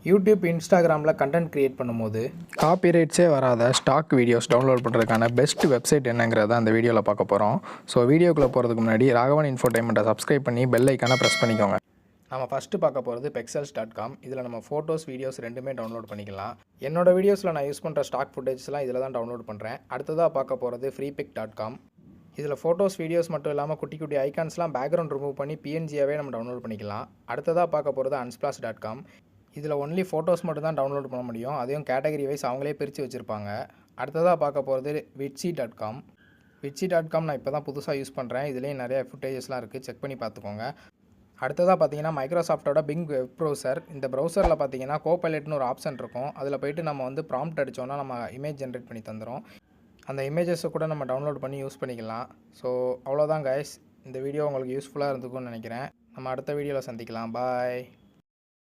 YouTube, இன்ஸ்டாகிராமில் content create பண்ணும்போது காப்பிரைட்ஸே வராத ஸ்டாக் வீடியோஸ் டவுன்லோட் பண்ணுறதுக்கான பெஸ்ட் வெப்சைட் என்னங்கிறத அந்த வீடியோவில் பார்க்க போகிறோம். ஸோ வீடியோக்குள்ளே போகிறதுக்கு முன்னாடி ராகவன் இன்ஃபோடைன்மெண்ட்டை சப்ஸ்கிரைப் பண்ணி பெல் ஐக்கானை ப்ரெஸ் பண்ணிக்கோங்க. நம்ம ஃபஸ்ட்டு பார்க்க போகிறது pexels.com. இதில் நம்ம ஃபோட்டோஸ், வீடியோஸ் ரெண்டுமே டவுன்லோட் பண்ணிக்கலாம். என்னோட வீடியோஸில் நான் யூஸ் பண்ணுற ஸ்டாக் ஃபுட்டேஜ்ஸ்லாம் இதில் தான் டவுன்லோட் பண்ணுறேன். அடுத்ததாக பார்க்க போகிறது freepik.com. இதில் ஃபோட்டோஸ், வீடியோஸ் மட்டும் இல்லாமல் குட்டி குட்டி ஐகான்ஸ்லாம் பேக்ரவுண்ட் ரிமூவ் பண்ணி பிஎன்ஜியாகவே நம்ம டவுன்லோட் பண்ணிக்கலாம். அடுத்ததாக பார்க்க போகிறது unsplash.com. இதில் ஒன்லி ஃபோட்டோஸ் மட்டும் தான் டவுன்லோட் பண்ண முடியும். அதையும் கேட்டகரி வைஸ் அவங்களே பிரித்து வச்சுருப்பாங்க. அடுத்ததாக பார்க்க போகிறது vidsi.com. vidsi.com நான் இப்போ தான் புதுசாக யூஸ் பண்ணுறேன். இதுலேயும் நிறைய ஃபுட்டேஜஸ்லாம் இருக்குது, செக் பண்ணி பார்த்துக்கோங்க. அடுத்ததாக பார்த்தீங்கன்னா மைக்ரோசாஃப்ட்டோட பிங் வெப் ப்ரௌசர். இந்த ப்ரௌசரில் பார்த்தீங்கன்னா கோபைலட்னு ஒரு ஆப்ஷன் இருக்கும். அதில் போய்ட்டு நம்ம வந்து ப்ராம்ப்ட் அடித்தோன்னா நம்ம இமேஜ் ஜென்ரேட் பண்ணி தந்துடும். அந்த இமேஜஸை கூட நம்ம டவுன்லோட் பண்ணி யூஸ் பண்ணிக்கலாம். ஸோ அவ்வளோதான் கைஸ், இந்த வீடியோ உங்களுக்கு யூஸ்ஃபுல்லாக இருந்துக்கும்னு நினைக்கிறேன். நம்ம அடுத்த வீடியோவில் சந்திக்கலாம். பாய்.